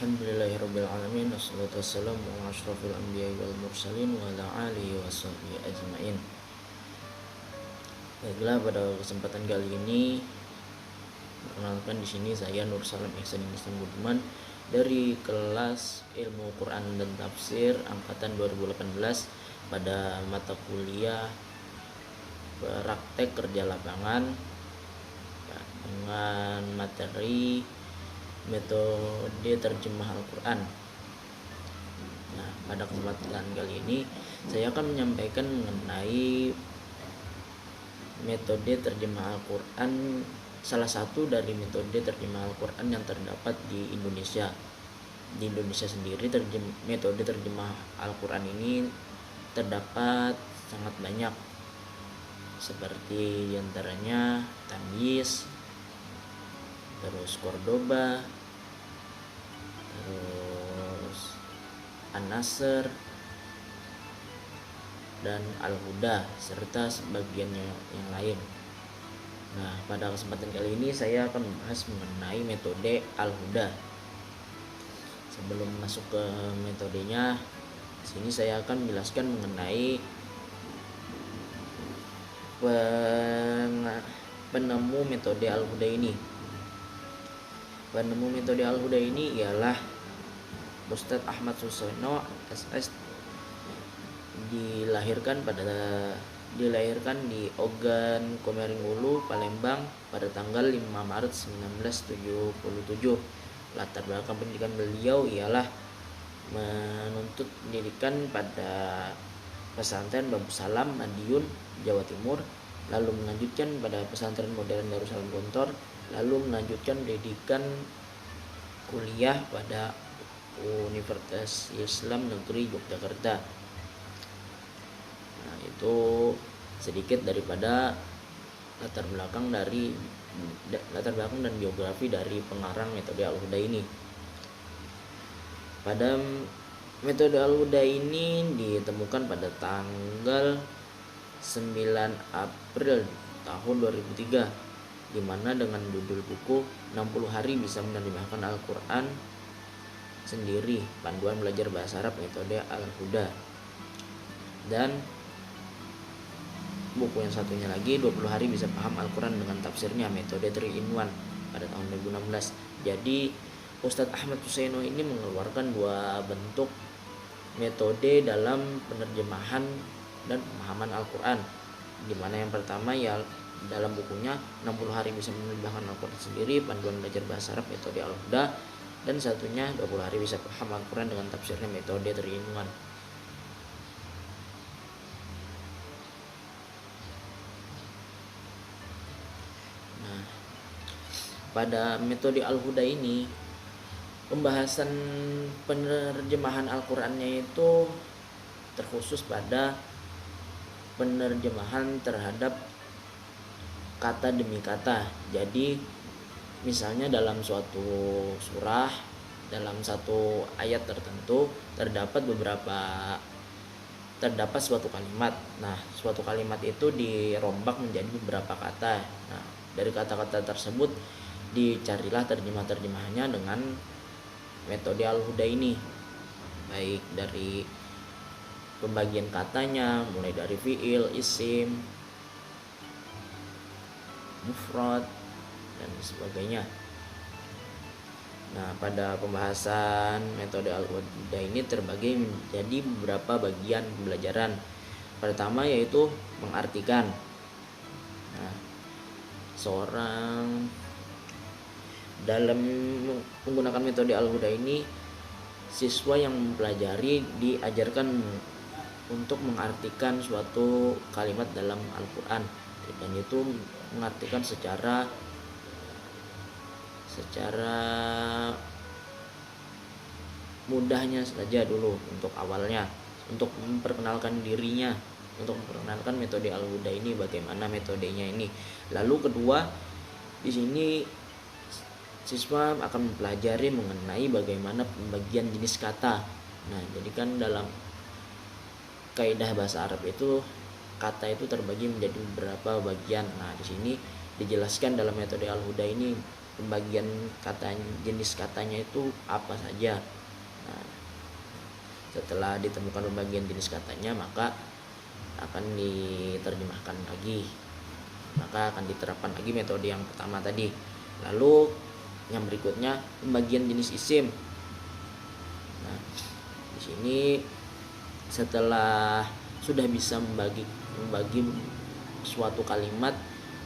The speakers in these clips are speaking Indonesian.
Alhamdulillahirabbil alamin, wassalatu wassalamu ala asyrofil anbiya'i wal mursalin wa ala alihi washabbihi ajmain. Baiklah, pada kesempatan kali ini perkenalkan di sini saya Nur Salam Ihsan Budiman dari kelas Ilmu Quran dan Tafsir angkatan 2018 pada mata kuliah praktek kerja lapangan dengan materi metode terjemah Al-Quran. Nah, pada kesempatan kali ini saya akan menyampaikan mengenai metode terjemah Al-Quran, salah satu dari metode terjemah Al-Quran yang terdapat di Indonesia. Di Indonesia sendiri metode terjemah Al-Quran ini terdapat sangat banyak, seperti diantaranya Tamyiz, terus Cordoba, terus An-Nasr dan Al-Huda, serta sebagiannya yang lain. Nah, pada kesempatan kali ini saya akan membahas mengenai metode Al-Huda. Sebelum masuk ke metodenya, di sini saya akan menjelaskan mengenai penemu metode Al-Huda ini. Penemu metode Al-Huda ini ialah Ustadz Ahmad Susono SS, dilahirkan di Ogan Komering-Ulu, Palembang pada tanggal 5 Maret 1977. Latar belakang pendidikan beliau ialah menuntut pendidikan pada pesantren Bambu Salam, Madiun, Jawa Timur, lalu melanjutkan pada pesantren modern Darussalam Gontor, lalu melanjutkan pendidikan kuliah pada Universitas Islam Negeri Yogyakarta. Nah, itu sedikit daripada latar belakang dan biografi dari pengarang metode Al-Huda ini. Pada metode Al-Huda ini ditemukan pada tanggal 9 April tahun 2003, di mana dengan judul buku 60 hari bisa menerjemahkan Al-Quran sendiri, panduan belajar bahasa Arab metode Al-Huda. Dan buku yang satunya lagi 20 hari bisa paham Al-Quran dengan tafsirnya, metode 3-in-1, pada tahun 2016. Jadi Ustadz Ahmad Susono ini mengeluarkan dua bentuk metode dalam penerjemahan dan pemahaman Al-Quran, di mana yang pertama ya dalam bukunya 60 hari bisa menerjemahkan Al-Quran sendiri, panduan belajar bahasa Arab metode Al-Huda, dan satunya 20 hari bisa paham Al-Quran dengan tafsirnya metode 3-in-1. Nah, pada metode Al-Huda ini pembahasan penerjemahan Al-Qurannya itu terkhusus pada penerjemahan terhadap kata demi kata. Jadi misalnya dalam suatu surah, dalam satu ayat tertentu terdapat suatu kalimat. Nah, suatu kalimat itu dirombak menjadi beberapa kata. Nah, dari kata-kata tersebut dicarilah terjemahannya dengan metode Al-Huda ini, baik dari pembagian katanya, mulai dari fiil, isim, mufrad, dan sebagainya. Nah, pada pembahasan metode Al-Huda ini terbagi menjadi beberapa bagian pembelajaran. Pertama yaitu mengartikan. Nah, dalam menggunakan metode Al-Huda ini, siswa yang mempelajari diajarkan untuk mengartikan suatu kalimat dalam Al-Quran, dan itu mengartikan secara mudahnya saja dulu untuk awalnya, untuk memperkenalkan dirinya, untuk memperkenalkan metode Al-Huda ini, bagaimana metodenya ini. Lalu kedua, di sini siswa akan mempelajari mengenai bagaimana pembagian jenis kata. Nah, jadi kan dalam kaidah bahasa Arab itu kata itu terbagi menjadi beberapa bagian. Nah, di sini dijelaskan dalam metode Al-Huda ini pembagian kata, jenis katanya itu apa saja. Nah, setelah ditemukan pembagian jenis katanya, maka akan diterjemahkan lagi, maka akan diterapkan lagi metode yang pertama tadi. Lalu yang berikutnya pembagian jenis isim. Nah, di sini setelah sudah bisa membagi suatu kalimat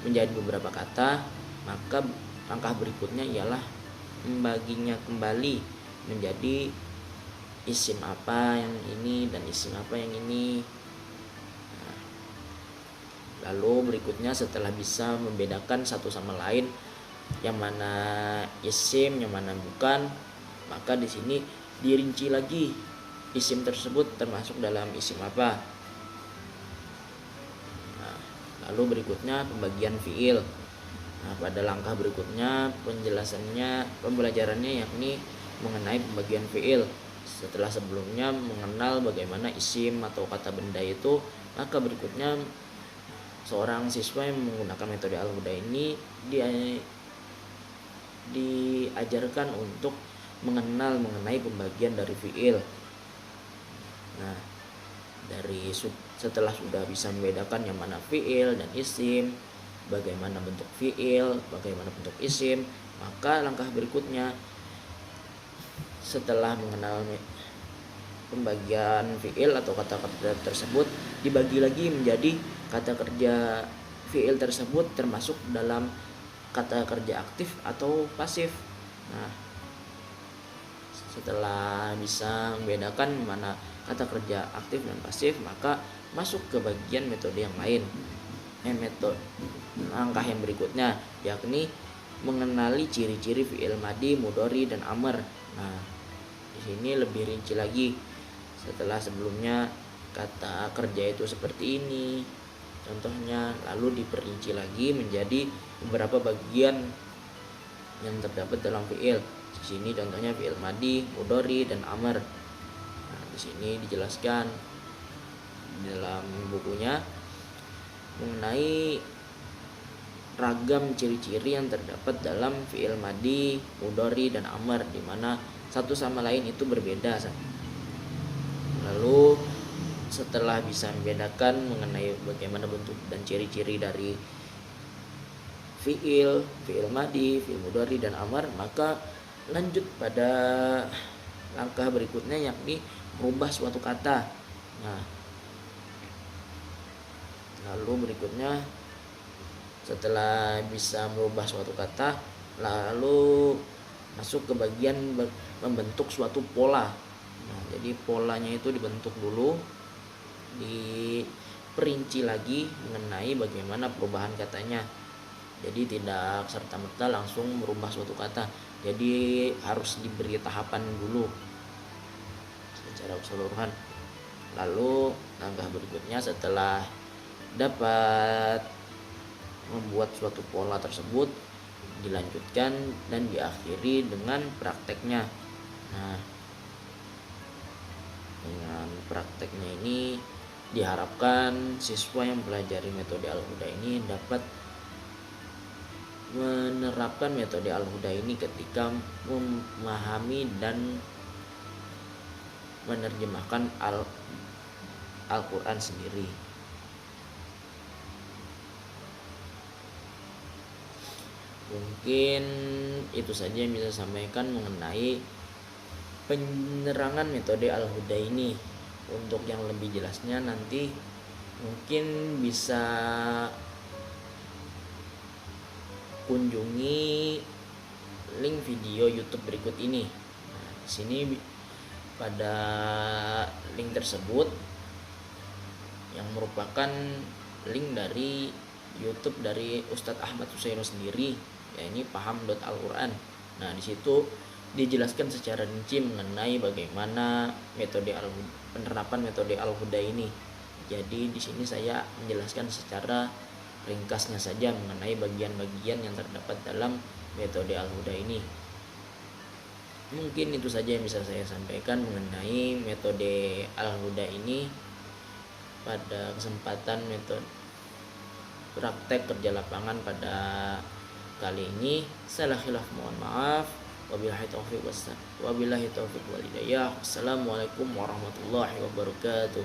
menjadi beberapa kata, maka langkah berikutnya ialah membaginya kembali menjadi isim apa yang ini dan isim apa yang ini. Nah, lalu berikutnya setelah bisa membedakan satu sama lain, yang mana isim, yang mana bukan, maka di sini dirinci lagi isim tersebut termasuk dalam isim apa. Nah, lalu berikutnya pembagian fiil. Nah, pada langkah berikutnya pembelajarannya yakni mengenai pembagian fiil. Setelah sebelumnya mengenal bagaimana isim atau kata benda itu, maka berikutnya seorang siswa yang menggunakan metode Al-Huda ini diajarkan untuk mengenal mengenai pembagian dari fiil. Nah, setelah sudah bisa membedakan yang mana fiil dan isim, bagaimana bentuk fiil, bagaimana bentuk isim, maka langkah berikutnya setelah mengenal pembagian fiil atau kata kerja tersebut, dibagi lagi menjadi kata kerja fiil tersebut termasuk dalam kata kerja aktif atau pasif. Nah, setelah bisa membedakan mana kata kerja aktif dan pasif, maka masuk ke bagian metode yang lain. Metode langkah yang berikutnya yakni mengenali ciri-ciri fiil madi, mudhari dan amr. Nah, di sini lebih rinci lagi. Setelah sebelumnya kata kerja itu seperti ini contohnya, lalu diperinci lagi menjadi beberapa bagian yang terdapat dalam fiil. Di sini contohnya fiil madi, mudhari dan amr. Nah, di sini dijelaskan dalam bukunya mengenai ragam ciri-ciri yang terdapat dalam fiil madi, mudhari dan amr, di mana satu sama lain itu berbeda. Lalu setelah bisa membedakan mengenai bagaimana bentuk dan ciri-ciri dari fiil madi, fiil mudhari dan amr, maka lanjut pada langkah berikutnya yakni merubah suatu kata. Nah, lalu berikutnya setelah bisa merubah suatu kata, lalu masuk ke bagian membentuk suatu pola. Nah, jadi polanya itu dibentuk dulu, diperinci lagi mengenai bagaimana perubahan katanya. Jadi tidak serta-merta langsung merubah suatu kata. Jadi harus diberi tahapan dulu secara keseluruhan. Lalu langkah berikutnya setelah dapat membuat suatu pola tersebut, dilanjutkan dan diakhiri dengan prakteknya. Nah, dengan prakteknya ini diharapkan siswa yang mempelajari metode Al-Huda ini dapat menerapkan metode Al-Huda ini ketika memahami dan menerjemahkan Al-Quran sendiri. Mungkin itu saja yang bisa saya sampaikan mengenai penerangan metode Al-Huda ini. Untuk yang lebih jelasnya nanti mungkin bisa kunjungi link video YouTube berikut ini. Nah, di sini pada link tersebut yang merupakan link dari YouTube dari Ustadz Ahmad Susaino sendiri, yakni paham.alquran. Nah, di situ dijelaskan secara rinci mengenai bagaimana penerapan metode Al-Huda ini. Jadi di sini saya menjelaskan secara ringkasnya saja mengenai bagian-bagian yang terdapat dalam metode Al-Huda ini. Mungkin itu saja yang bisa saya sampaikan mengenai metode Al-Huda ini pada kesempatan metode praktek kerja lapangan pada kali ini salah khilaf, mohon maaf. Wabillahi taufiq wal hidayah. Assalamualaikum warahmatullahi wabarakatuh.